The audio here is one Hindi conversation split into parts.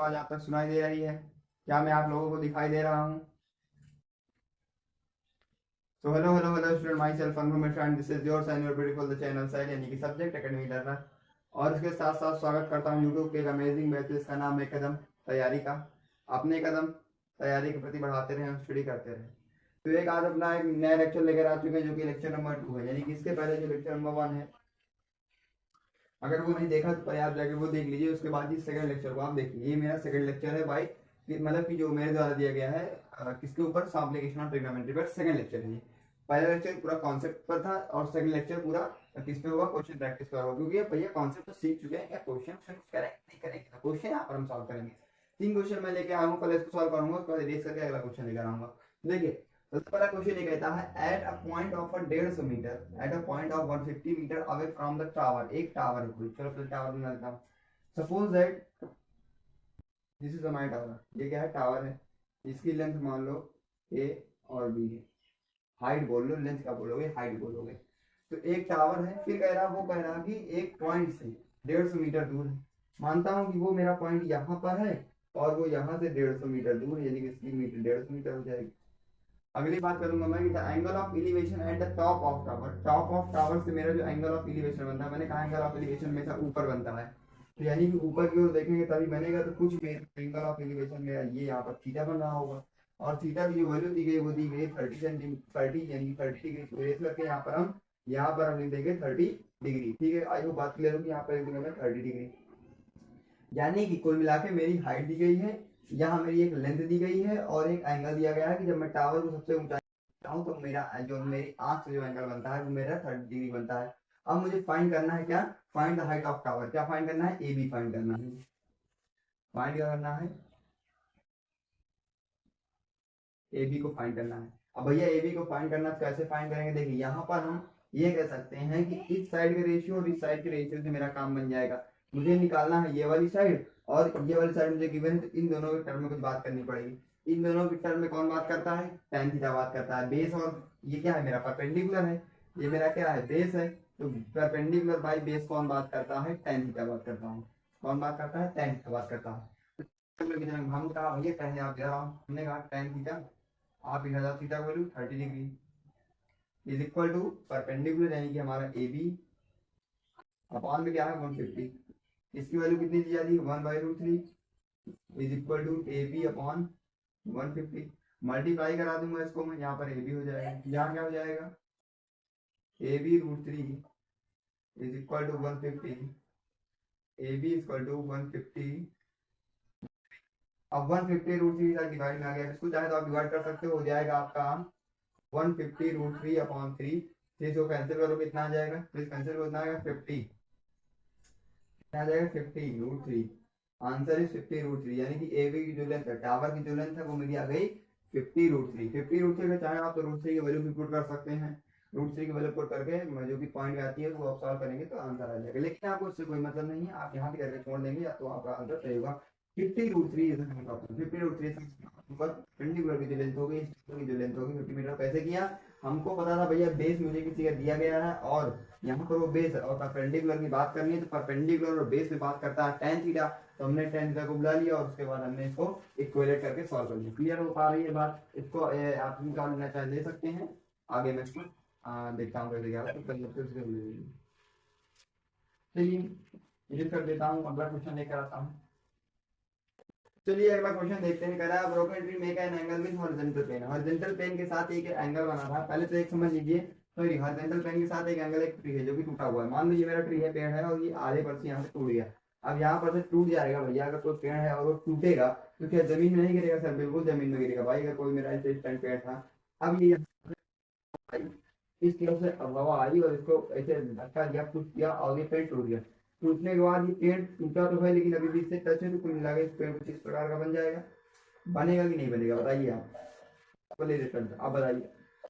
आवाज आप तक सुनाई दे रही है? क्या मैं आप लोगों को दिखाई दे रहा हूँ? So hello student, myself Anupam Mishra and this is yours and your beautiful the channel side यानी कि सब्जेक्ट एकेडमी लर्नर। और इसके साथ साथ स्वागत करता हूँ यूट्यूब के एक अमेजिंग बैच जिसका नाम है कदम तैयारी का। अपने कदम तैयारी के प्रति बढ़ाते रहें, स्टडी करते रहें। तो एक आज अपना एक नया लेक्चर लेकर आ चुके हैं जो कि लेक्चर नंबर 2 है, यानी कि इसके पहले जो लेक्चर नंबर 1 है, अगर वो नहीं देखा तो पहले आप जाके वो देख लीजिए, उसके बाद ही सेकंड लेक्चर को आप देखिए। ये मेरा सेकंड लेक्चर है भाई, मतलब कि जो मेरे द्वारा दिया गया है किसके ऊपर, एप्लीकेशन ऑफ ट्रिग्नोमेट्री पर सेकंड लेक्चर है। पहला लेक्चर पूरा कॉन्सेप्ट पर था और सेकंड लेक्चर पूरा किस पे होगा, क्वेश्चन प्रैक्टिस पर होगा। क्योंकि भैया कॉन्सेप्ट तो सीख चुके हैं, क्या क्वेश्चन करेंगे नहीं करेंगे, तो क्वेश्चन यहाँ पर हम सॉल्व करेंगे। 3 क्वेश्चन मैं लेके आऊंगा, पहले इसको सॉल्व करूंगा, उसके बाद रेस करके अगला क्वेश्चन लेकर आऊंगा। देखिए सबसे पहला क्वेश्चन ये कहता है at a point of 150 metre, at a point of 150 metre away from the tower, एक टावर है कोई, चलो फिर टावर बना लेता हूँ। Suppose that this is my tower, ये क्या है, टावर है, इसकी लेंथ मान लो ए और बी है। हाइट बोल लो, लेंथ क्या बोलोगे, हाइट बोलोगे। तो एक टावर है, फिर कह रहा, वो कह रहा कि एक पॉइंट से 150 मीटर दूर है। मानता हूं कि वो मेरा पॉइंट यहाँ पर है और वो यहाँ से 150 मीटर दूर है, यानी कि इसकी मीटर 150 मीटर हो जाएगी। अगली बात करूंगा मैं कि the angle of elevation eight the top of tower, top of tower से मेरा जो एंगल ऑफ एलिवेशन बनता है, मैंने कहा एंगल ऑफ एलिवेशन में से ऊपर बनता है, तो यानी कि ऊपर की ओर देखेंगे तभी बनेगा। तो कुछ एंगल ऑफ एलिवेशन मेरा ये यहाँ पर थीटा बन रहा होगा, और थीटा की जो वैल्यू दी गई वो दी गई 30 सेंटीमीटर, 30 यानी 30 डिग्री। तो रेस करके यहाँ पर हम लिख देंगे 30 डिग्री। ठीक है, आई वो बात क्लियर होगी। यहाँ पर लिख दूंगा मैं 30 डिग्री, यानी कि कुल मिला के मेरी हाइट दी गई है, यहाँ मेरी एक लेंथ दी गई है और एक एंगल दिया गया है कि जब मैं टावर को सबसे ऊंचाई हूं तो मेरा जो मेरी आंख से जो एंगल बनता है वो मेरा 30 डिग्री बनता है। अब मुझे फाइंड करना है क्या, find the height of tower. क्या फाइंड करना है, ए बी फाइंड करना है। फाइंड क्या करना है, ए बी को फाइंड करना है। अब भैया ए बी को फाइंड करना तो कैसे फाइंड करेंगे, देखिए यहाँ पर हम ये कह सकते हैं कि इस साइड के रेशियो और इस साइड के रेशियो से मेरा काम बन जाएगा। मुझे निकालना है ये वाली साइड और ये वाली साइड मुझे गिवन है, तो इन दोनों के टर्म में कुछ बात करनी पड़ेगी। इन दोनों के टर्म में कौन बात करता है, tan थीटा बात करता है। बेस और ये क्या है, मेरा परपेंडिकुलर है, ये मेरा क्या है, बेस है। तो परपेंडिकुलर बाई बेस कौन बात करता है, tan थीटा बात करता हूँ। कौन बात करता है, tan थीटा बात करता है। हम कहा भैया tan आप दे रहा हूँ, हमने कहा tan थीटा आप इधर जाओ, theta value 30 degree is equal to perpendicular, यानी कि हमारा ए बी अपॉन में क्या है 150, इसकी वैल्यू कितनी दी जाती है 1/√3 is equal to A B upon 150। Multiply करा दूंगा इसको मैं, यहाँ पर ए बी हो जाएगा, यहाँ क्या हो जाएगा, A B √3 is equal to 150, A B equal to 150। अब 150 √3 डिवाइड में आ गया, इसको चाहे तो आप डिवाइड कर सकते हो जाएगा आपका 150 √3/3। इसको कैंसिल करो कितना आ जाएगा, प्लीज कैंसिल कितना आएगा 50, कितना आ जाएगा 50 √3। आंसर इज 50 √3, यानी कि ए बी की जो लेंथ है, टावर की जो लेंथ है वो मेरी आ गई 50 √3। 50 √3 में चाहे आप तो √3 की वैल्यू भी पुट कर सकते हैं, √3 की वैल्यू पुट करके जो भी पॉइंट में आती है वो आप सॉल्व करेंगे तो आंसर आ जाएगा। लेकिन आपको इससे कोई मतलब नहीं है, आप यहाँ भी करके छोड़ देंगे या तो आपका आंसर सही होगा। 50 √3 50 √3 परपेंडिकुलर की जो लेंथ होगी, की जो लेंथ होगी 50 मीटर। कैसे किया, हमको पता था भैया बेस मुझे किसी का दिया गया है और यहाँ पर वो बेस है और परपेंडिकुलर की बात करनी है, तो परपेंडिकुलर और बेस में बात करता है tan थीटा, तो हमने tan थीटा को बुला लिया और उसके बाद हमने इसको इक्वेट करके सॉल्व कर लिया। क्लियर हो पा रही है बात, इसको आप निकाल लेना चाहे ले सकते हैं। आगे मैं इसको देखता हूँ कैसे क्या है, तो चलिए एडिट कर देता हूँ, अगला क्वेश्चन लेकर आता हूँ। चलिए अगला क्वेश्चन देखते हैं। कह रहा है broken tree make an angle with horizontal plane, horizontal plane के साथ एक एंगल बना था। पहले तो एक समझ लीजिए, सॉरी हॉरिजॉन्टल प्लेन के साथ एक एंगल, एक ट्री है जो कि टूटा हुआ है। मान लीजिए मेरा ट्री है, पेड़ है और ये आधे पर से यहाँ से टूट गया। अब यहाँ पर से टूट जाएगा भैया, अगर कोई पेड़ है और वो टूटेगा तो क्या जमीन में नहीं गिरेगा, सर बिल्कुल जमीन में गिरेगा भाई। अगर कोई मेरा ऐसे स्टैंड पेड़ था, अब ये इस तरफ से हवा आई और इसको ऐसे धक्का दिया, पुश किया और ये पेड़ टूट गया। टूटने के बाद ये पेड़ टूटा तो है लेकिन अभी भी इससे टच है, तो कुल मिला के इस पेड़ कुछ इस प्रकार का बन जाएगा। बनेगा कि नहीं बनेगा बताइए आप, बोले रिजल्ट आप बताइए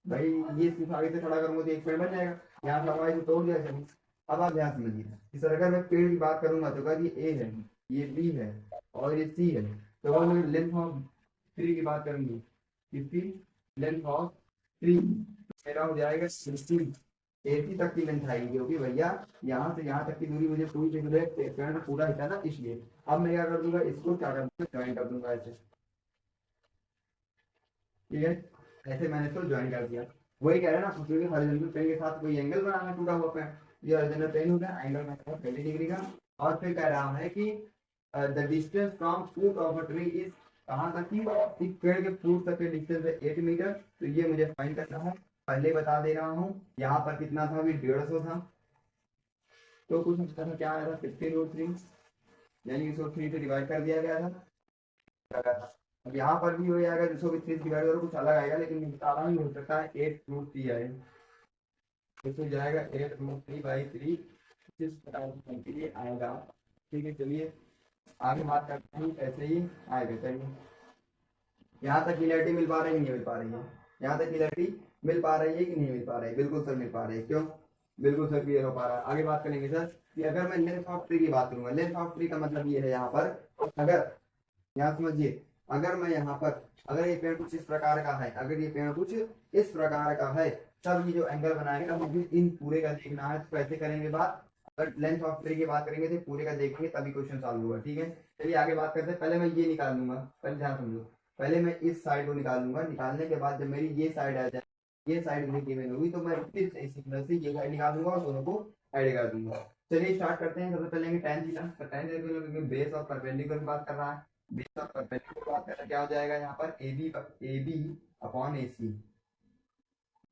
भाई। ये सिर्फ आगे से खड़ा करूंगा तो एक पेड़ बन जाएगा, यहाँ से हमारे तोड़ दिया चलिए। अब आप ध्यान समझिए, इस अगर मैं पेड़ की बात करूंगा तो ये ए है, ये बी है और ये सी है, तो अगर मैं लेंथ ऑफ ट्री की बात करूंगी, इसकी लेंथ ऑफ ट्री मेरा हो जाएगा 60, 80 तक की लेंथ आएगी, क्योंकि भैया यहाँ से यहाँ तक की दूरी मुझे पूरी पेड़ पूरा हिस्सा ना, इसलिए। अब मैं क्या कर दूंगा, इसको क्या कर दूंगा, ज्वाइन कर दूंगा ऐसे, ठीक है। ऐसे मैंने इसको ज्वाइन कर दिया। वही कह रहा है ना, क्योंकि हॉरिजॉन्टल प्लेन के साथ कोई एंगल बनाना है टूटा हुआ प्लेन, ये हॉरिजॉन्टल प्लेन हो गया, एंगल बनाना 20 डिग्री का। और फिर कह रहा है कि the distance from foot of a tree is, कहाँ तक की, एक पेड़ के फूट तक के डिस्टेंस है 8 मीटर। तो ये मुझे फाइंड करना है। पहले बता दे रहा हूँ, यहाँ पर कितना था, अभी 150 था, तो कुछ इस तरह क्या आया था, 15√3, यानी इसको 3 से डिवाइड कर दिया गया था। अब यहाँ पर भी हो जाएगा, जिसको भी 3 से डिवाइड करो कुछ अलग आएगा, लेकिन मैं बता रहा हूँ हो सकता है 8√3 आए, तो जाएगा 8√3/3, जिस प्रकार के लिए आएगा। ठीक है, चलिए आगे बात करते हैं, ऐसे ही आएगा। चलिए, यहाँ तक क्लियरिटी मिल पा रही है, नहीं मिल पा रही है, यहाँ तक क्लियरिटी मिल पा रही है कि नहीं मिल पा रही है? बिल्कुल सर मिल पा रही है, क्यों, बिल्कुल सर क्लियर हो पा रहा है। आगे बात करेंगे सर कि अगर मैं लेंथ ऑफ ट्री की बात करूंगा, लेंथ ऑफ ट्री का मतलब ये है, यहाँ पर अगर, यहाँ समझिए, अगर मैं यहाँ पर, अगर ये पेड़ कुछ इस प्रकार का है, अगर ये पेड़ कुछ इस प्रकार का है, तब ये जो एंगल बनाएगा मुझे इन पूरे का देखना है। तो कैसे करेंगे बात, अगर लेंथ ऑफ ट्री की बात करेंगे तो पूरे का देखेंगे तभी क्वेश्चन सॉल्व होगा। ठीक है, चलिए आगे बात करते हैं। पहले मैं ये निकाल लूंगा, पहले ध्यान समझो, पहले मैं इस साइड को निकाल लूंगा, निकालने के बाद जब मेरी ये साइड आ जाए, ये साइड मुझे गिवन होगी, तो मैं फिर से इसी तरह से ये साइड निकाल दूंगा और दोनों को ऐड कर दूंगा। चलिए स्टार्ट करते हैं। सबसे पहले tan थीटा, तो tan थीटा क्योंकि बेस और परपेंडिकुलर की बात कर रहा है, बेस और परपेंडिकुलर की बात कर रहा है, क्या हो जाएगा यहाँ पर, AB upon AC,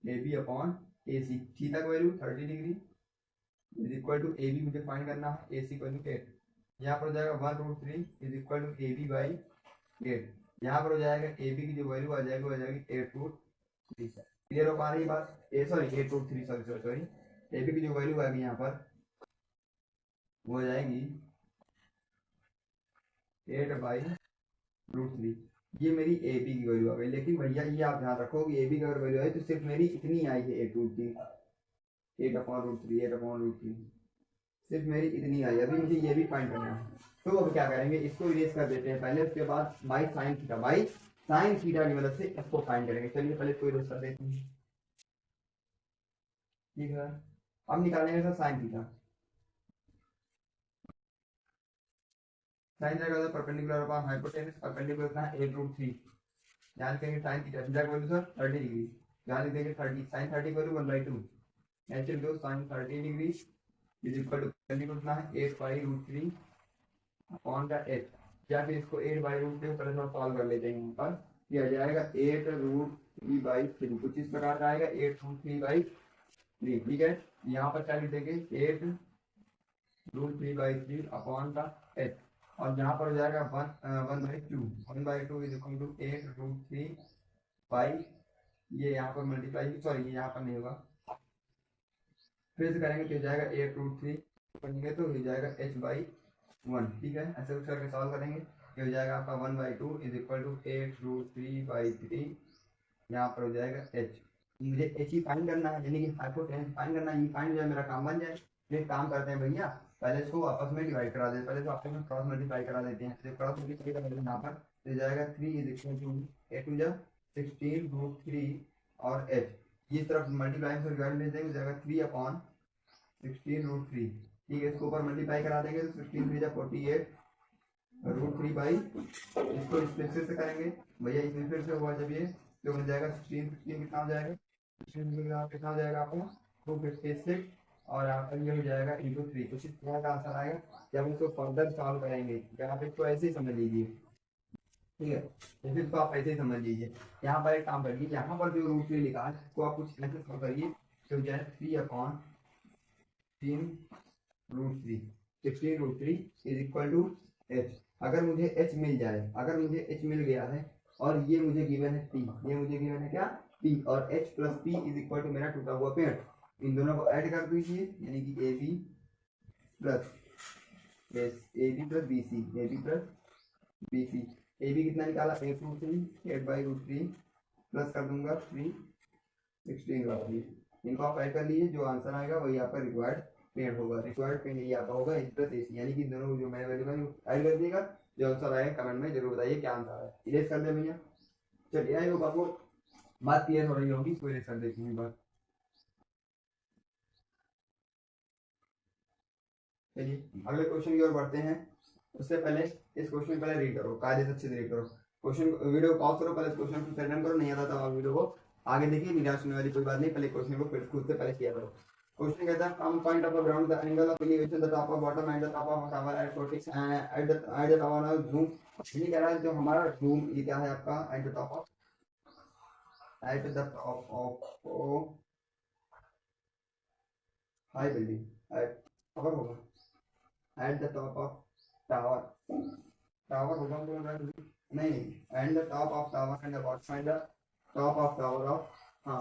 AB upon AC, theta का value 30 degree is equal to AB मुझे फाइंड करना है, AC को 8, यहाँ पर हो जाएगा 1√3 इज इक्वल टू AB/8, यहाँ पर हो जाएगा AB की जो वैल्यू आ जाएगी वो आ जाएगी 8√3। क्लियर हो पा रही है बात, sorry 8√3, sorry sorry sorry, AB की जो वैल्यू आएगी यहाँ पर वो हो जाएगी 8/√3। ये मेरी ए बी की वैल्यू आ गई। लेकिन भैया ये आप ध्यान रखो कि ए बी की अगर वैल्यू आई तो सिर्फ मेरी इतनी आई है 8√3, 8/√3, 8/√3, सिर्फ मेरी इतनी आई। अभी मुझे ये भी फाइंड करना है, तो अब क्या करेंगे, इसको इरेज कर देते हैं पहले, उसके बाद by sine theta, by sine theta की मदद से इसको फाइंड करेंगे। चलिए पहले इसको इरेज कर देते हैं, ठीक है। अब निकालेंगे sir sine theta, sine theta का परपेंडिकुलर अपॉन हाइपोटेनस, परपेंडिकुलर कितना है 8√3, ध्यान करेंगे साइन थीटा, थीटा का वैल्यू सर 30 डिग्री, ध्यान लिख देंगे 30, साइन 30 की वैल्यू 1/2, ऐसे दो sine 30 degree is equal to perpendicular कितना है 8/√3 अपॉन का एच, या फिर इसको 8/√3 पर थोड़ा सॉल्व कर लेते हैं। यहाँ पर ये आ जाएगा 8√3/3, कुछ इस प्रकार का आएगा 8√3/3, ठीक है। यहाँ पर क्या लिख देंगे 8√3/3 अपॉन का एच, और यहाँ पर हो जाएगा 1/2 इज इक्वल टू 8√3 ये यहाँ पर मल्टीप्लाई, सॉरी ये यहाँ पर नहीं होगा, फिर से करेंगे तो हो जाएगा 8√3 करेंगे तो हो जाएगा h/1, ठीक है। ऐसे कुछ करके सॉल्व करेंगे, ये हो जाएगा आपका 1/2 इज इक्वल टू 8√3/3, यहाँ पर हो जाएगा h, मुझे h ही फाइंड करना है, यानी कि हाइपोटेनस फाइंड करना है, ये फाइंड जो है मेरा काम बन जाए। फिर काम करते हैं भैया, पहले इसको आपस में डिवाइड करा देते, पहले तो आपस में क्रॉस मल्टीप्लाई करा देते हैं, तो क्रॉस मल्टीप्लाई करा देते हैं यहाँ पर, तो जाएगा 3 इज इक्वल टू 8 जा 16√3 और h, ये तरफ मल्टीप्लाई से डिवाइड में देंगे, जाएगा 3/16√3, ठीक है। इसको ऊपर मल्टीप्लाई करा देंगे तो 16 जा 48√3 इसको स्प्लिट से करेंगे भैया, इसमें फिर से हुआ जब ये तो बन जाएगा 16 16 कितना हो जाएगा, 16 कितना हो जाएगा आपको 256, और आपका ये हो जाएगा इंटू 3, कुछ इस तरह का आंसर आएगा। जब हम इसको फर्दर सॉल्व करेंगे, जब आप इसको ऐसे ही समझ लीजिए, ठीक है, तो फिर तो आप ऐसे ही समझ लीजिए। यहाँ पर एक काम करिए, यहाँ पर जो रूट 3 लिखा है उसको आप कुछ ऐसे सॉल्व करिए, तो हो जाए 3/3√3, 16√3 इज इक्वल टू एच। अगर मुझे एच मिल जाए, अगर मुझे एच मिल गया है और ये मुझे गिवन है पी, ये मुझे गिवन है क्या पी, और H plus P is equal to मेरा टूटा हुआ पेड़, इन दोनों को ऐड कर दीजिए, यानी कि A B plus B C, A B plus B C, A B कितना निकाला 8/√3 प्लस कर दूंगा 3 16√3, इनको आप ऐड कर लीजिए, जो आंसर आएगा वही आपका रिक्वायर्ड पेड़ होगा, रिक्वायर्ड पेड़ यही आपका होगा एच प्लस ए सी, यानी कि दोनों जो मैंने वैल्यू ऐड कर दिएगा, जो आंसर आएगा कमेंट में जरूर बताइए क्या आंसर है। इरेज कर दे भैया, चलिए आई होप आपको बात क्लियर हो रही होगी, इसको इरेज कर देती हूँ बात। चलिए अगले क्वेश्चन की ओर बढ़ते हैं। उससे पहले इस क्वेश्चन पहले रीड करो, कायदे से अच्छे से रीड करो क्वेश्चन, वीडियो को पॉज करो, पहले क्वेश्चन को फिर रन करो, नहीं आता तो आप वीडियो को आगे देखिए, निराश होने वाली कोई बात नहीं, पहले क्वेश्चन को फिर खुद से पहले किया करो। क्वेश्चन कहता है from point of ground the angle of elevation the top of bottom and the top of tower at 46 at the tower of zoom. ये कह रहा है जो हमारा जूम ये क्या है आपका at the top of high building at tower होगा at the top of tower, tower होगा नहीं and the top of tower and the bottom and the top of tower of, हाँ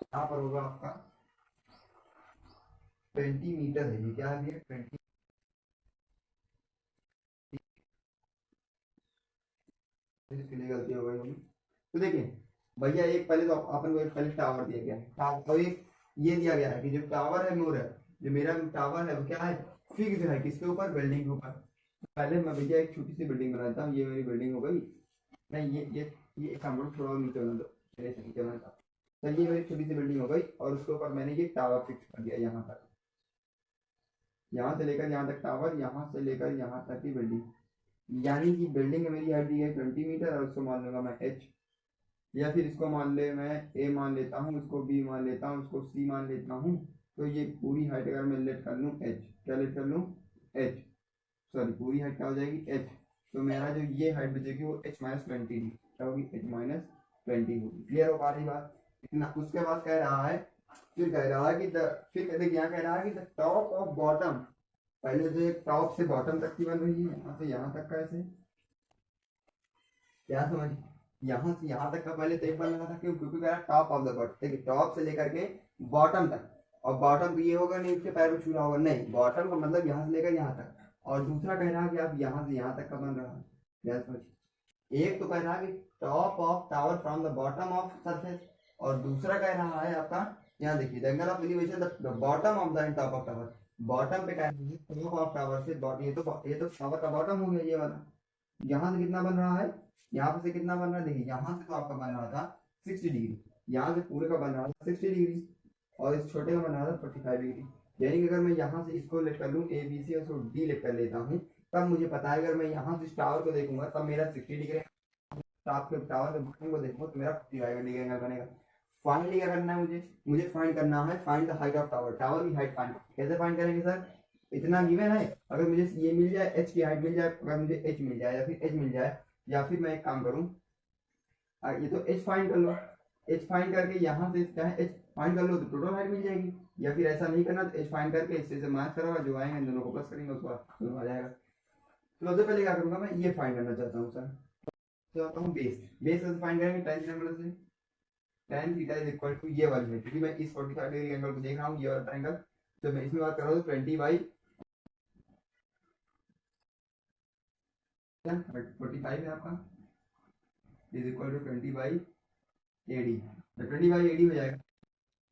यहाँ पर होगा आपका 20 मीटर है, ये क्या है ये 20 इसके लिए गलती हो गई होगी। तो देखिए भैया एक पहले तो अपन को एक पहले टावर दिया गया है और एक ये दिया गया है कि जो टावर है मोर है, जो मेरा टावर है वो क्या है फिक्स है किसके ऊपर, बिल्डिंग के ऊपर। पहले मैं भैया एक छोटी सी बिल्डिंग बनाता हूँ, ये मेरी बिल्डिंग हो गई, नहीं ये काम थोड़ा और नीचे बना दो, मेरे से नीचे बनाता, तो ये मेरी छोटी सी बिल्डिंग हो गई और उसके ऊपर मैंने ये टावर फिक्स कर दिया यहाँ पर, यहाँ से लेकर यहाँ तक टावर, यहाँ से लेकर यहाँ तक की बिल्डिंग, यानी कि बिल्डिंग में मेरी हाइट दी है 20 मीटर और उसको मान लूंगा मैं एच, या फिर इसको मान ले मैं ए मान लेता हूँ, इसको बी मान लेता हूँ, इसको सी मान लेता हूँ, तो ये पूरी हाइट अगर मैं लेट कर लूँ एच, क्या लेट कर लूँ एच, सॉरी पूरी हाइट क्या हो जाएगी एच, तो मेरा जो ये हाइट बचेगी वो एच माइनस 20 क्या होगी, एच माइनस 20 होगी। क्लियर हो पा रही बात इतना। उसके बाद कह रहा है, फिर कह रहा है कि फिर देखिए यहाँ कह रहा है कि द टॉप ऑफ बॉटम, पहले जो एक टॉप से बॉटम तक की बन रही है, यहाँ से यहाँ तक का ऐसे, क्या समझ, यहाँ से यहाँ तक का पहले तो एक बन रहा था क्यों, क्योंकि कह रहा टॉप ऑफ द बॉटम, देखिए टॉप से लेकर के बॉटम तक, और बॉटम ये होगा नहीं उसके पैर को छूना होगा, नहीं बॉटम का मतलब यहाँ से लेकर यहाँ तक, और दूसरा कह रहा है कि आप यहाँ से यहाँ तक का बन रहा है, क्या समझ, एक तो कह रहा है कि top of tower from the bottom of surface, और दूसरा कह रहा है आपका यहाँ देखिए the angle of elevation the bottom of the top of tower, bottom पे कह रहा है टॉप ऑफ टावर से ये तो टावर का बॉटम हो गया ये वाला, यहाँ से कितना बन रहा है, यहाँ से कितना बन रहा है, देखिए यहाँ से तो आपका बन रहा था 60 डिग्री, यहाँ से पूरे का बन रहा था 60 डिग्री, और इस छोटे का बन रहा था 45 डिग्री, यानी कि अगर मैं यहाँ से इसको लेट कर लूँ ए बी सी और इसको डी लेट कर लेता हूँ, तब मुझे पता है अगर मैं यहाँ से इस टावर को देखूंगा तब मेरा 60 डिग्री, टॉप के टावर के बॉटम को देखूंगा तो मेरा 45 डिग्री एंगल बनेगा। फाइंड क्या करना है मुझे फाइंड करना है, find the height of tower, tower की हाइट फाइंड, कैसे फाइंड करेंगे सर, इतना गिवन है, अगर मुझे ये मिल जाए एच की हाइट मिल जाए, अगर मुझे एच मिल जाए या फिर एच मिल जाए, या फिर मैं एक काम करूं, ये तो एच फाइंड कर लो, एच फाइंड करके यहाँ से चाहे एच फाइंड कर लो तो टोटल हाइट मिल जाएगी, या फिर ऐसा नहीं करना तो एच फाइंड करके इससे से माइनस करोगा, जो आएंगे दोनों को प्लस करेंगे उसके बाद दोनों आ जाएगा। तो सबसे पहले क्या करूंगा मैं ये फाइंड करना चाहता हूँ सर, चाहता हूँ बेस, बेस कैसे फाइंड करेंगे, टेन नंबर से tan theta is equal to ये वाली है, क्योंकि मैं इस 45 डिग्री एंगल को देख रहा हूँ, ये वाला ट्रायंगल, तो मैं इसमें बात कर रहा हूँ 20/45 है आपका इज इक्वल टू 20/AD, तो 20/AD हो जाएगा,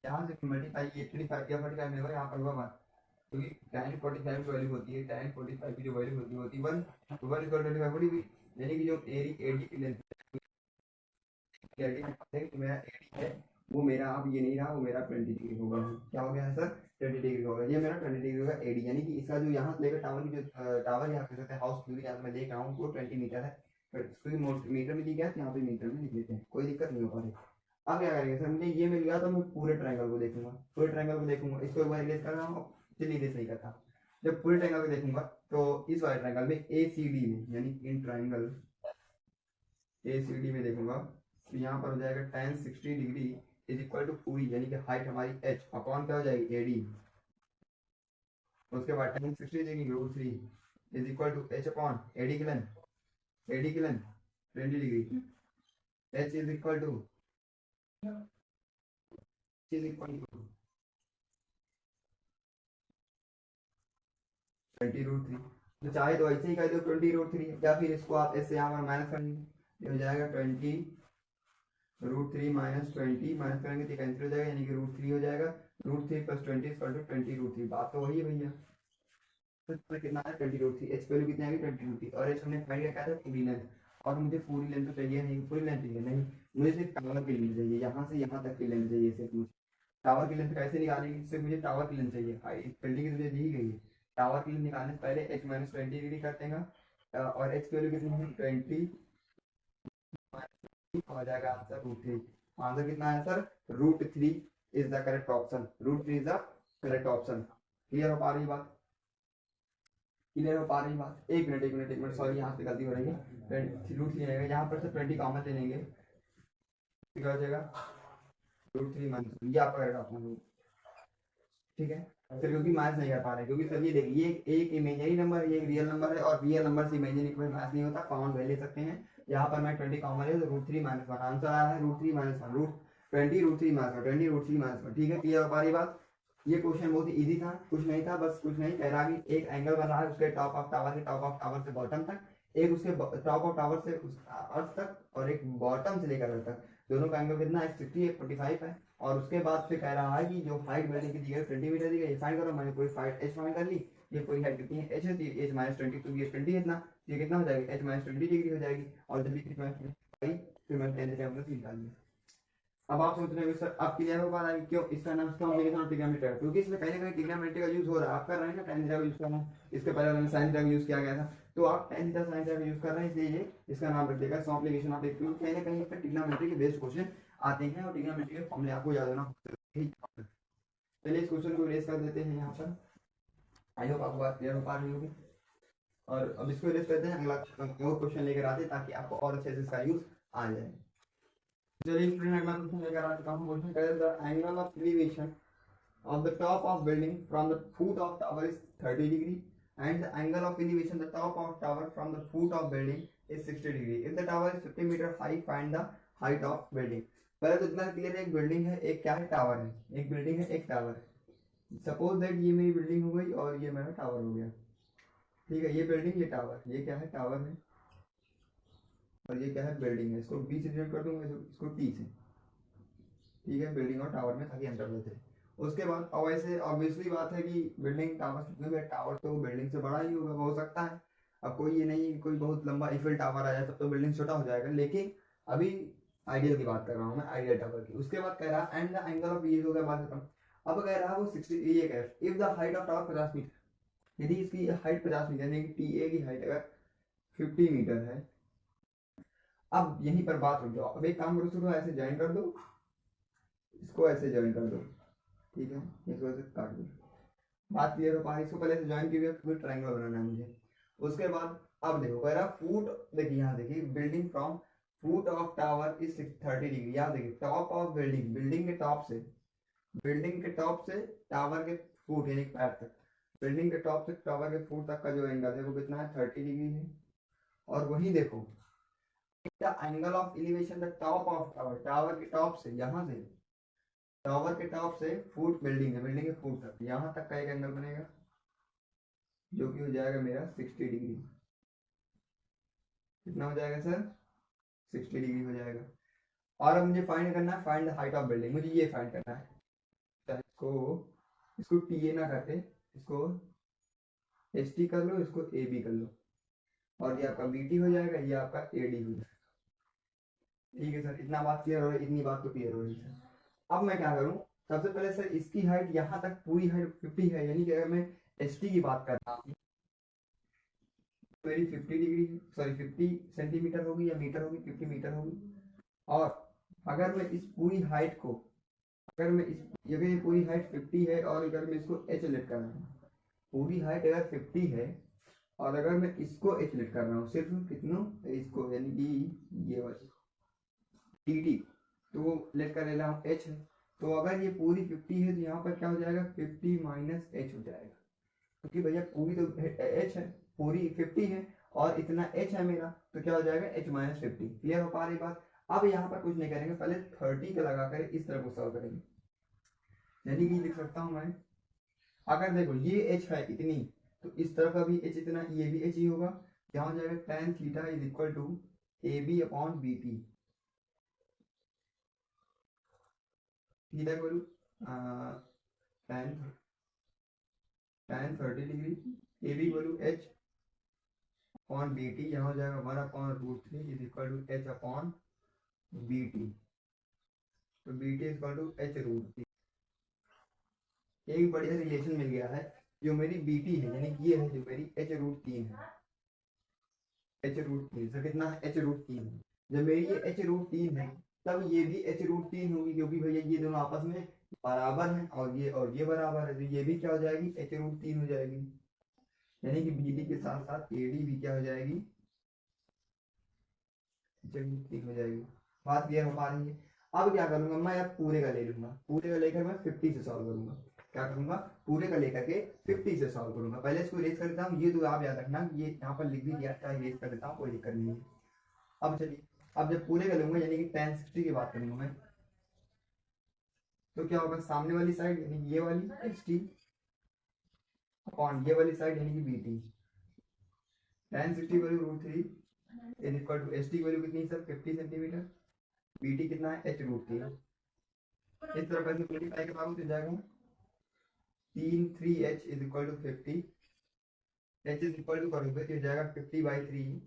यहाँ से मल्टीप्लाई ये 35 या 45 में होगा, यहाँ पर होगा 1, क्योंकि tan 45 की वैल्यू होती है, tan 45 की जो वैल्यू होती है 1, तो 1 इक्वल टू 25, यानी कि जो AD की लेंथ मेरा एडी है वो मेरा अब ये नहीं रहा, वो मेरा 20 डिग्री हो गया है, क्या हो गया है सर 20 डिग्री हो गया, ये मेरा 20 डिग्री होगा एडी, यानी कि इसका जो यहाँ से लेकर टावर की जो टावर यहाँ पे हाउस दूरी यहाँ मैं देख रहा हूँ वो 20 मीटर है, मीटर में दी गया यहाँ पे मीटर में लिख लेते हैं, कोई दिक्कत नहीं हो पा रही। अब क्या करेंगे सर, मुझे ये मिल गया तो मैं पूरे ट्रायंगल को देखूंगा, पूरे ट्रायंगल को देखूंगा, इसको एक बार इरेज कर रहा हूँ, चलिए इरेज नहीं करता, जब पूरे ट्रायंगल को देखूंगा तो इस वाले ट्रायंगल में ACD में, यानी इन ट्रायंगल ACD में देखूंगा तो यहाँ पर हो जाएगा tan 60 degree is equal to पूरी, यानी कि हाइट हमारी h अपॉन क्या हो जाएगी AD, उसके बाद tan 60 degree √3 is equal to h upon AD की लेंथ, AD की length 20 degree, h is equal to 20 √3, तो चाहे तो ऐसे ही कर दो 20 √3, या फिर इसको आप ऐसे यहाँ पर माइनस कर लीजिए, हो जाएगा 20 √3 माइनस 20, माइनस करेंगे तो कैंसिल हो जाएगा, यानी कि √3 हो जाएगा, √3 प्लस 20 इक्वल टू 20 √3, बात तो वही है भैया, तो इसमें कितना है 20 √3, एच वैल्यू कितनी आ गई 20 √3, और एच हमने फाइंड किया था पूरी लेंथ, और मुझे पूरी लेंथ तो चाहिए नहीं, पूरी लेंथ चाहिए नहीं, मुझे सिर्फ टावर की लेंथ चाहिए, यहाँ से यहाँ तक की लेंथ चाहिए सिर्फ मुझे, टावर की लेंथ कैसे निकालेंगे, सिर्फ मुझे टावर की लेंथ चाहिए, बिल्डिंग की मुझे दी गई है, टावर की लेंथ निकालने से पहले h माइनस 20 डिग्री कर देगा, और एच की वैल्यू कितनी है 20, हो जाएगा आंसर √3। आंसर कितना है sir √3 is the correct option, √3 is the correct option. Clear हो पा रही बात, क्लियर हो पा रही बात? एक मिनट सॉरी यहाँ से गलती हो रही है, √3 आएगा यहाँ पर से 20 कॉमन ले लेंगे, क्या हो जाएगा √3 माइनस, ये आपका करेक्ट ऑप्शन है। ठीक है सर, क्योंकि मैच नहीं कर पा रहे, क्योंकि सर ये देखिए ये एक इमेजिनरी नंबर है, ये एक रियल नंबर है, और रियल नंबर से इमेजिनरी कोई मैच नहीं होता, कॉमन वैल्यू ले सकते हैं। यहाँ पर मैं 20 कॉमन है तो √3 माइनस 1 आंसर आ रहा है, √3 माइनस 1 √20 √3 माइनस 1 20 √3 माइनस 1। ठीक है, क्लियर हो पा रही बात? ये क्वेश्चन बहुत ही इजी था, कुछ नहीं था, बस कुछ नहीं कह रहा कि एक एंगल बन रहा है उसके टॉप ऑफ टावर के टॉप ऑफ टावर से बॉटम तक, एक उसके टॉप ऑफ टावर से अर्थ तक, और एक बॉटम से लेकर अर्थ तक, दोनों का एंगल कितना है 60 है 45 है। और उसके बाद फिर कह रहा है कि जो हाइट बिल्डिंग की दी गई 20 मीटर दी गई, फाइंड करो। मैंने पूरी हाइट एच फाइंड कर ली, ये पूरी हाइट कितनी है एच है, एच माइनस 20, तो ये 20 इतना, ये कितना हो जाएगा एच माइनस 20 डिग्री हो जाएगी। और जब भी फिर मैं टेन निकाल लिया। अब आप सोच रहे हो सर अब क्लियर हो पा रहा है क्यों इसका नाम कॉम्प्लिकेशन ऑफ ट्रिग्नोमेट्री है, क्योंकि इसमें कहीं ना कहीं ट्रिग्नोमेट्री का यूज हो रहा है, आप कर रहे हैं ना tan थीटा का यूज करना है, इसके पहले मैंने sin थीटा का यूज किया गया था, तो आप tan थीटा sin थीटा का यूज कर रहे हैं, इसलिए ये इसका नाम रख देगा कॉम्प्लिकेशन ऑफ ट्रिग्नोमेट्री। कहीं ना कहीं इसमें ट्रिग्नोमेट्री के बेस्ड क्वेश्चन आते हैं और ट्रिग्नोमेट्री के फॉर्मूले आपको याद होना ठीक। चलिए इस क्वेश्चन को रेस कर देते हैं यहाँ पर, आई होप आपको बात क्लियर हो पा रही होगी। और अब इसको रेस करते हैं, अगला और क्वेश्चन लेकर आते हैं ताकि आपको और अच्छे से इसका यूज आ जाए। चलिए स्टूडेंट अगला क्वेश्चन लेकर आते हैं, क्वेश्चन करें the angle of elevation of the top of building from the foot of tower is 30 degree and the angle of elevation the top of tower from the foot of building is 60 degree. If the tower is 50 meter high, find the height of building. पहले तो इतना क्लियर है, एक बिल्डिंग है, एक क्या है टावर है, एक बिल्डिंग है एक टावर है। सपोज दैट ये मेरी बिल्डिंग हो गई और ये मेरा टावर हो गया। ठीक है, ये बिल्डिंग ये टावर, ये क्या है टावर है और ये क्या है बिल्डिंग है, इसको बी से डिनोट कर दूंगा, इसको टी से। ठीक है, बिल्डिंग और टावर में ताकि अंतर लेते हैं। उसके बाद अब ऐसे ऑब्वियसली बात है कि बिल्डिंग टावर से टावर तो बिल्डिंग से बड़ा ही होगा, हो सकता है। अब कोई ये नहीं कोई बहुत लंबा इफिल टावर आ जाए तब तो बिल्डिंग छोटा हो जाएगा, लेकिन अभी आइडियल की बात कर रहा हूँ मैं, आइडियल टावर की। उसके बाद कह रहा एंड द एंगल ऑफ ये हो गया बात खत्म। अब कह रहा है वो 60 ये कह if the height of tower 50 metre, यदि इसकी हाइट 50 मीटर यानी कि टी ए की हाइट अगर 50 मीटर है। अब यहीं पर बात रुक जाओ, अब एक काम करो, शुरू ऐसे ज्वाइन कर दो, इसको ऐसे ज्वाइन कर दो। ठीक है, इसको ऐसे काट दो, बात क्लियर हो पा रही? इसको पहले से ज्वाइन की हुई ट्रायंगल बनाना है मुझे। उसके बाद अब देखो कह रहा फूट, देखिए यहाँ देखिए building from foot of tower is 30 degree. यहाँ देखिए टॉप ऑफ बिल्डिंग, बिल्डिंग के टॉप से, बिल्डिंग के टॉप से टावर के फुट यानी पैर तक, बिल्डिंग के टॉप से टावर के फुट तक का जो एंगल है वो कितना है 30 डिग्री है। और वही देखो the angle of elevation the top of tower, tower के टॉप से, यहाँ से टावर के टॉप से फुट बिल्डिंग है, बिल्डिंग के फुट तक, यहाँ तक का एक एंगल बनेगा जो कि हो जाएगा मेरा 60 डिग्री। कितना हो जाएगा सर 60 डिग्री हो जाएगा। और अब मुझे फाइंड करना है find the height of building, मुझे ये फाइंड करना है। इसको इसको टी ए ना करके इसको एस टी कर लो, इसको ए बी कर लो, और ये आपका बी टी हो जाएगा, ये आपका ए डी हो जाएगा। ठीक है सर, इतना बात क्लियर हो रही है, इतनी बात तो क्लियर हो रही है। अब मैं क्या करूँ, सबसे पहले सर इसकी हाइट यहाँ तक पूरी हाइट 50 है, यानी कि अगर मैं एस टी की बात कर रहा हूँ मेरी 50 डिग्री सॉरी 50 सेंटीमीटर होगी या मीटर होगी, 50 मीटर होगी। और अगर मैं इस पूरी हाइट को, अगर मैं इस ये पूरी हाइट 50 है और अगर मैं इसको एच लेट कर रहा हूँ, पूरी हाइट अगर 50 है और अगर मैं इसको एच लेट कर रहा हूँ सिर्फ कितनों इसको यानी कि ये वाली टी टी, तो वो लेट कर ले रहा हूँ एच है। तो अगर ये पूरी 50 है तो यहाँ पर क्या हो जाएगा 50 माइनस एच हो जाएगा, क्योंकि भैया पूरी तो एच है, पूरी 50 है और इतना एच है मेरा, तो क्या हो जाएगा एच माइनस 50। क्लियर हो पा रही बात? अब यहाँ पर कुछ नहीं करेंगे, पहले 30 का लगा कर इस तरह को सॉल्व करेंगे, यानी कि लिख सकता हूँ मैं, अगर देखो ये एच है इतनी, तो इस तरफ का भी एच इतना, ये भी एच ही होगा। क्या हो जाएगा tan theta is equal to A B upon B T. Theta बोलू tan tan 30 degree, A B बोलू एच अपॉन बी टी, यहाँ हो जाएगा 1/√3 is equal to H upon B T. तो B T is equal to एच√3। एक बढ़िया रिलेशन मिल गया है, जो मेरी बी टी है यानी कि ये है जो मेरी एच√3 है। h√3, सर कितना है h√3। जब मेरी ये h√3 है तब ये भी h√3 होगी, क्योंकि भैया ये दोनों आपस में बराबर हैं और ये बराबर है, तो ये भी क्या हो जाएगी h√3 हो जाएगी। यानी कि BD के साथ साथ AD भी क्या हो जाएगी h√3 हो जाएगी। बात क्लियर हो पा रही है। अब क्या करूंगा मैं, अब पूरे का ले लूंगा, पूरे का लेकर मैं 50 से सॉल्व करूंगा। क्या करूंगा, पूरे का लेकर के 50 से सॉल्व करूंगा। पहले इसको इरेज कर देता हूँ, ये तो आप याद रखना ये यहाँ पर लिख भी दिया, चाहे इरेज कर देता हूँ, कोई दिक्कत नहीं है। अब चलिए, अब जब पूरे का लूंगा यानी कि tan 60 की बात करूंगा मैं, तो क्या होगा, सामने वाली साइड यानी ये वाली HT अपॉन ये वाली साइड यानी कि BT। tan 60 value √3 is equal to HT value कितनी सर 50 सेंटीमीटर, BT कितना है h√3। इस तरह का मल्टीप्लाई के बाद हो जाएगा 3 3h is equal to 50, h is equal to करोगे तो हो जाएगा 50/3,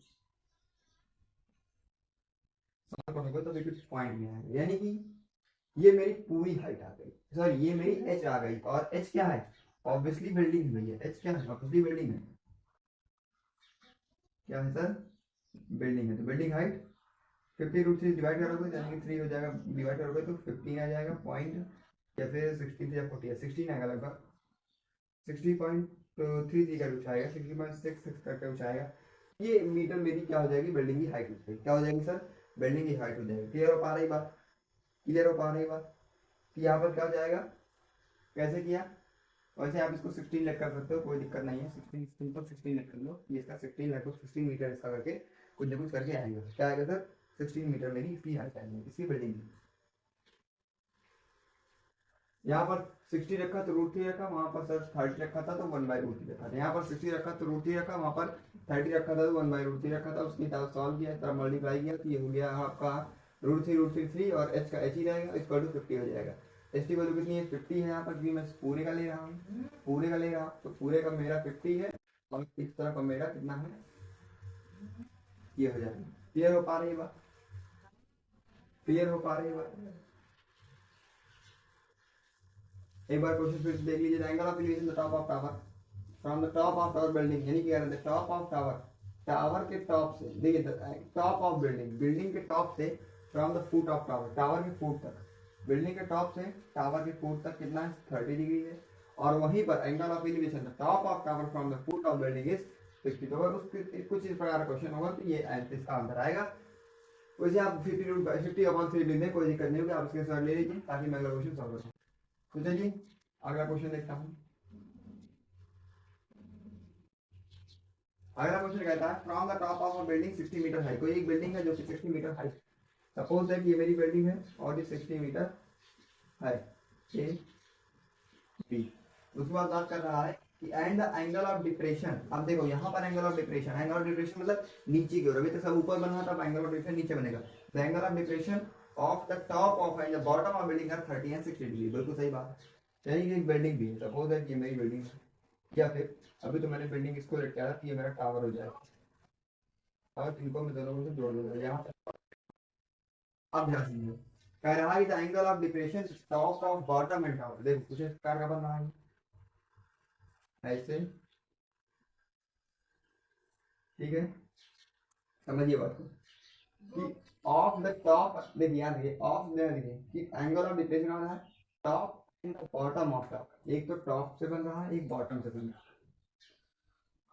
सॉल्व करोगे तो फिर पॉइंट में आएगा। यानी कि ये मेरी पूरी हाइट आ गई, सॉरी ये मेरी h आ गई, और h क्या है, ऑब्वियसली बिल्डिंग है, h क्या है, ऑब्वियसली बिल्डिंग है। क्या है सर, बिल्डिंग है, तो बिल्डिंग हाइट 50√3 डिवाइड करोगे यानी कि 3 हो जाएगा, डिवाइड करोगे तो 15 आ जाएगा पॉइंट, या फिर 16 या 40 16 आएगा लगभग, 60.33 का कुछ आएगा, 60.66 करके कुछ आएगा। ये मीटर मेरी क्या हो जाएगी, बिल्डिंग की हाइट हो जाएगी। क्या हो जाएगी सर, बिल्डिंग की हाइट हो जाएगी। क्लियर हो पा रही बात, क्लियर हो पा रही बात कि यहाँ पर क्या हो जाएगा, कैसे किया। वैसे आप इसको 16 लेट कर सकते हो, कोई दिक्कत नहीं है, 16 सिंपल 16 लेट कर लो, ये इसका 16 लेट लो, 16 मीटर इसका करके कुछ ना कुछ करके आएगा। क्या आएगा सर, 16 मीटर मेरी इसकी हाइट आएगी, इसकी बिल्डिंग की। यहाँ पर 60 रखा तो √3 रखा, वहां पर सर 30 रखा था तो 1/√3 रखा था। यहाँ पर 60 रखा तो √3 रखा, वहां पर 30 रखा था तो 1/√3 रखा था। उसकी तरफ सॉल्व किया, तरफ मल्टीप्लाई किया तो ये हो गया आपका √3 और h का h ही रहेगा, इक्वल टू 50 हो जाएगा। h की वैल्यू कितनी है 50 है यहाँ पर, भी मैं पूरे का ले रहा हूँ, पूरे का ले रहा हूँ, तो पूरे का मेरा 50 है और इस तरह का मेरा कितना है, ये हो जाएगा। क्लियर हो पा रही है बात, क्लियर हो पा रही है बात। एक बार क्वेश्चन फिर से देख लीजिए, angle of elevation the top of tower from the top of tower building, यानी कि the top of tower, tower के टॉप से, देखिए टॉप ऑफ बिल्डिंग, बिल्डिंग के टॉप से from the foot of tower, tower के फुट तक, बिल्डिंग के टॉप से टावर के फुट तक कितना है 30 डिग्री है, और वहीं पर angle of elevation the top of tower from the foot of building is 60। तो अगर उसके कुछ इस प्रकार का क्वेश्चन होगा तो ये इसका आंसर आएगा। वैसे आप 50/3 लिख दें, कोई दिक्कत नहीं होगी, आप इसके सर ले लीजिए ताकि मैं अगला क्वेश्चन सॉल्व करूँ। तो चलिए अगला क्वेश्चन देखता हूँ। अगला क्वेश्चन कहता है from the top of a building 60 metre high, कोई एक बिल्डिंग है जो कि 60 मीटर हाई, सपोज दैट ये मेरी बिल्डिंग है और ये 60 मीटर हाई ए बी। उसके बाद बात कर रहा है कि and the angle of depression, अब देखो यहाँ पर angle of depression, angle of depression मतलब नीचे की ओर, अभी तक सब ऊपर बना था, एंगल ऑफ डिप्रेशन नीचे बनेगा। The angle of depression of the top of and the bottom of building are 30 and 60 degree, बिल्कुल सही बात है। यानी कि एक बिल्डिंग भी है, सपोज दैट ये मेरी बिल्डिंग है, या फिर अभी तो मैंने बिल्डिंग इसको रेट किया था कि ये मेरा टावर हो जाएगा, और इनको मैं दोनों को जोड़ दूंगा यहाँ पर। अब ध्यान सुनिए, कह रहा है the angle of depression top of bottom and top, देखो कुछ इस प्रकार का बन रहा है ऐसे, ठीक है, समझिए बात को कि ऑफ द टॉप, देखिए याद रखिए ऑफ द, देखिए कि एंगल ऑफ डिप्रेशन हो रहा है top and bottom of top, एक तो टॉप से बन रहा है एक बॉटम से बन रहा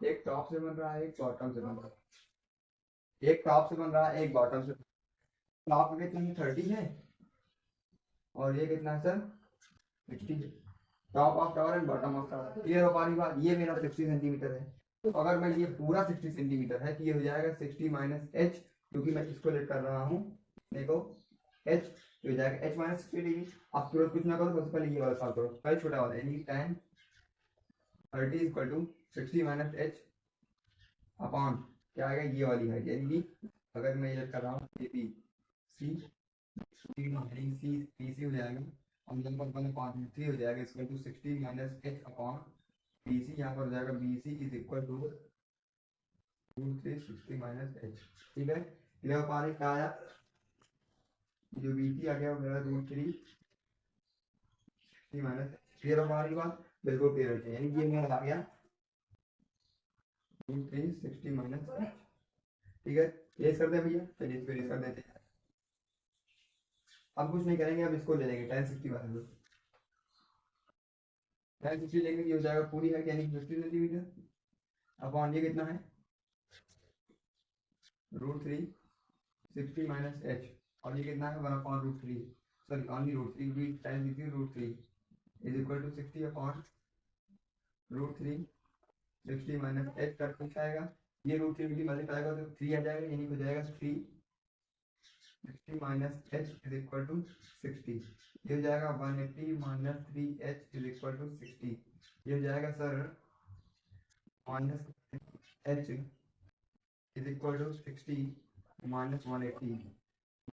है, एक टॉप से बन रहा है एक बॉटम से बन रहा है, एक टॉप से बन रहा है एक बॉटम से। टॉप कितना है 30 है और ये कितना है सर 60 है, top of tower and bottom of tower. Clear हो पा रही बात, ये मेरा 60 सेंटीमीटर है, तो अगर मैं ये पूरा 60 सेंटीमीटर है तो ये हो जाएगा 60 माइनस एच, क्योंकि मैं इसको लेट कर रहा हूँ, देखो एच हो जाएगा एच माइनस 60 डिग्री। आप तुरंत कुछ ना करो, सबसे पहले ये वाला सॉल्व करो, पहले छोटा वाला यानी tan 30 equal to 60 minus H upon क्या आएगा ये वाली हाइट, यानी कि अगर मैं ये कर रहा हूँ A B C C B C हो जाएगा, हम जब पर 5 हो जाएगा इसका to 60 minus H upon B C, यहाँ पर हो जाएगा B C is equal to √360 minus H. ठीक है, क्लियर हो पा रही, क्या आया जो बी सी आ गया वो मेरा √360 माइनस, क्लियर हो पा रही बात, बिल्कुल क्लियर हो जाए, यानी ये मेरा आ गया √360 माइनस एच। ठीक है, रेस कर दे भैया, चलिए इसको रेस कर देते हैं। अब कुछ नहीं करेंगे, अब इसको ले लेंगे tan 60 वाले को। tan 60 लेंगे, ये हो जाएगा पूरी है यानी 50 सेंटीमीटर अपॉन ये कितना है √3 60 माइनस एच, और ये कितना है 1/√3, सॉरी ओनली √3 क्योंकि tan 60 √3 is equal to 60 upon √3 60 minus H कर कुछ आएगा, ये √3 भी मल्टीप्लाई करो तो 3 आ जाएगा, यानी हो जाएगा 3 60 minus H is equal to 60, ये हो जाएगा 180 minus 3h is equal to 60, ये हो जाएगा sir minus H is equal to 60 minus 180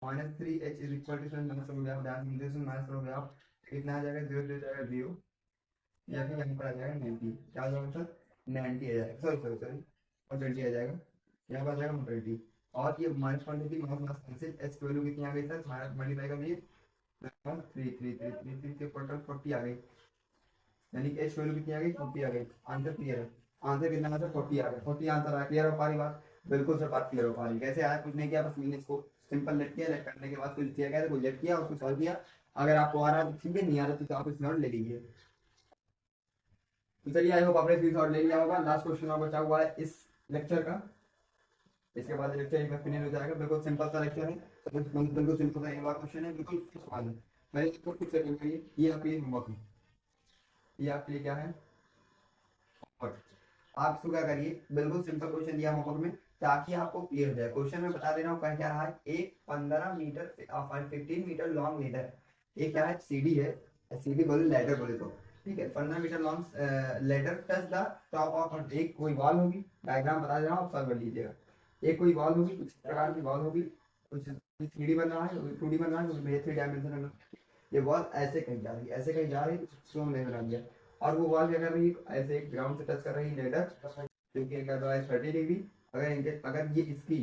minus 3h is equal to, minus हो गया ध्यान से माइनस हो गया, कितना आ जाएगा 0 हो जाएगा 0, या फिर यहाँ पर आ जाएगा 90, क्या आ जाएगा सर 90 आ जाएगा, सॉरी सॉरी सॉरी 120 आ जाएगा, यहाँ पर आ जाएगा 120, और ये माइनस 180 माइनस एच की वैल्यू कितनी आ गई सर, माइनस मल्टीप्लाई कर दिए 3 टोटल 40 आ गई, यानी कि एच वैल्यू कितनी आ गई 40 आ गई, आंसर क्लियर है, आंसर कितना आंसर 40 आ गया, 40 आंसर आ क्लियर हो पा रही बात, बिल्कुल सर बात क्लियर हो पा रही, कैसे आया कुछ नहीं किया, बस मैंने इसको सिंपल लेट किया, लेट करने के बाद कुछ किया गया तो लेट किया और कुछ सॉल्व किया, अगर आपको आ रहा है तो ठीक है, नहीं आ रहा तो आप स्क्रीनशॉट ले लीजिए। तो चलिए आई होप आपने स्क्रीनशॉट ले लिया होगा, लास्ट क्वेश्चन और बचा हुआ है इस लेक्चर का, इसके बाद लेक्चर एक फिनिश हो जाएगा, बिल्कुल सिंपल सा लेक्चर है, बिल्कुल सिंपल सा एक बार क्वेश्चन है, बिल्कुल सवाल है, मैं इसको कुछ सेकंड के लिए, ये आपके लिए होमवर्क है, ये आपके लिए क्या है होमवर्क, आप इसको क्या करिए, बिल्कुल सिंपल क्वेश्चन दिया होमवर्क में, ताकि आपको क्लियर हो जाए, क्वेश्चन में बता दे रहा हूँ कह क्या रहा है, एक 15 मीटर 15 मीटर लॉन्ग लेडर, एक क्या है सीडी है, सीडी बोले लेडर बोले तो ठीक है, 15 metre long ladder touch the top of, एक कोई वॉल होगी, डायग्राम बता दे रहा हूँ आप सॉल्व कर लीजिएगा, एक कोई वॉल होगी, कुछ प्रकार की वॉल होगी, कुछ 3D बन रहा है 2D बन रहा है, कुछ 3 डायमेंशन, ये वॉल ऐसे कहीं जा रही है, ऐसे कहीं जा रही है, तो हमने बना दिया, और वो वॉल क्या कर रही है, ऐसे एक ग्राउंड से टच कर रही है लेडर, जो कि कर रहा है 30 डिग्री, अगर इनके अगर ये इसकी,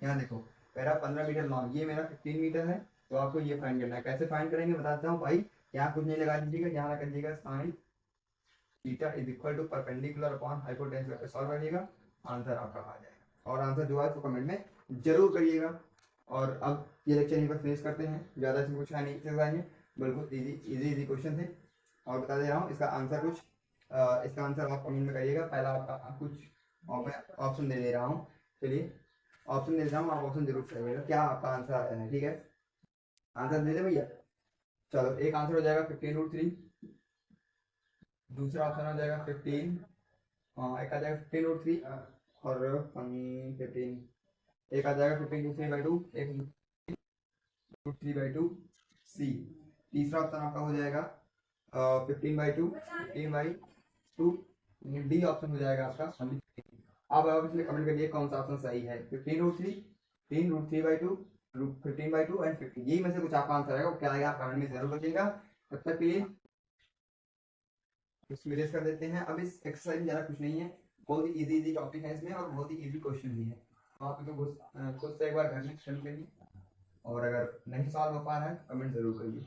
यहाँ देखो मेरा 15 मीटर लॉन्ग, ये मेरा 15 मीटर है, तो आपको ये फाइंड करना है, कैसे फाइंड करेंगे बताता हूँ भाई, यहाँ कुछ नहीं लगा दीजिएगा, यहाँ लगा दीजिएगा sine theta is equal to perpendicular upon hypotenuse करके सॉल्व करिएगा, आंसर आपका आ जाएगा, और आंसर जो है उसको कमेंट में जरूर करिएगा। और अब ये लेक्चर यहीं पर फिनिश करते हैं, ज़्यादा इसमें कुछ है नहीं, एक्सरसाइज है बिल्कुल इजी क्वेश्चन थे, और बता दे रहा हूँ इसका आंसर कुछ इसका आंसर आप कमेंट में करिएगा, पहला आपका कुछ ऑप्शन दे दे रहा हूँ, चलिए ऑप्शन दे रहा हूँ, आप ऑप्शन जरूर करिएगा क्या आपका आंसर आया है, ठीक है आंसर दे दे भैया, चलो एक आंसर हो जाएगा 15√3, दूसरा ऑप्शन हो जाएगा 15, एक आ जाएगा 15√3 और 15, एक आ जाएगा 15√3/2, एक √3/2 सी, तीसरा ऑप्शन आपका हो जाएगा 15/2 15/2, डी ऑप्शन हो जाएगा आपका। अब आप इसमें कमेंट करिए कौन सा ऑप्शन सही है, 15√3 3√3/2 15/2 एंड 15, यही में से कुछ आपका आंसर आएगा, वो क्या आएगा आप कमेंट में जरूर लिखिएगा, तब तक के लिए इसमें रेस कर देते हैं। अब इस एक्सरसाइज में ज़्यादा कुछ नहीं है, बहुत ही इजी टॉपिक है इसमें, और बहुत ही इजी क्वेश्चन भी है, तो आप इसको खुद से एक बार घर में स्टडी करिए, और अगर नहीं सॉल्व हो पा रहा है तो कमेंट जरूर करिए।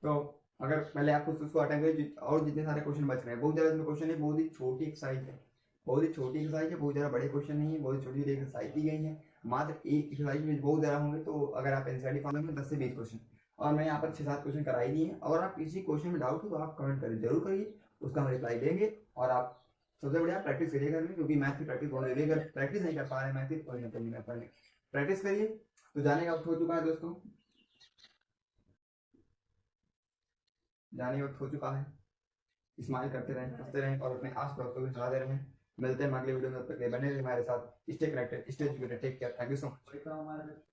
तो अगर पहले आप उसको अटेंड करिए, और जितने सारे क्वेश्चन बच रहे हैं, बहुत ज़्यादा इसमें क्वेश्चन है, बहुत ही छोटी एक्सरसाइज है, बहुत ही छोटी एक्सरसाइज है, बहुत ज़्यादा बड़े क्वेश्चन नहीं है, बहुत छोटी छोटी एक्सरसाइज दी गई है, मात्र एक एक्सरसाइज में बहुत ज़्यादा होंगे, तो अगर आप एनसीईआरटी फॉलो में 10 से 20 क्वेश्चन, और मैं यहाँ पर 6-7 क्वेश्चन कराई दिए हैं, और आप किसी क्वेश्चन में डाउट हो तो आप कमेंट करें जरूर करिए, उसका हम रिप्लाई देंगे, और आप सबसे बढ़िया प्रैक्टिस करिए घर में, क्योंकि मैथ की प्रैक्टिस बहुत जरूरी है, अगर प्रैक्टिस नहीं कर पा रहे हैं मैथ की, कोई ना कोई नहीं कर पा रहे, प्रैक्टिस करिए। तो जाने का वक्त हो चुका है दोस्तों, जाने का वक्त हो चुका है, स्माइल करते रहें, हंसते रहें, और अपने आस पड़ोस को भी सलाह दे रहे हैं, मिलते हैं अगले वीडियो में, तब तक बने रहे हमारे साथ, stay connected, stay educated, take care, thank you so much.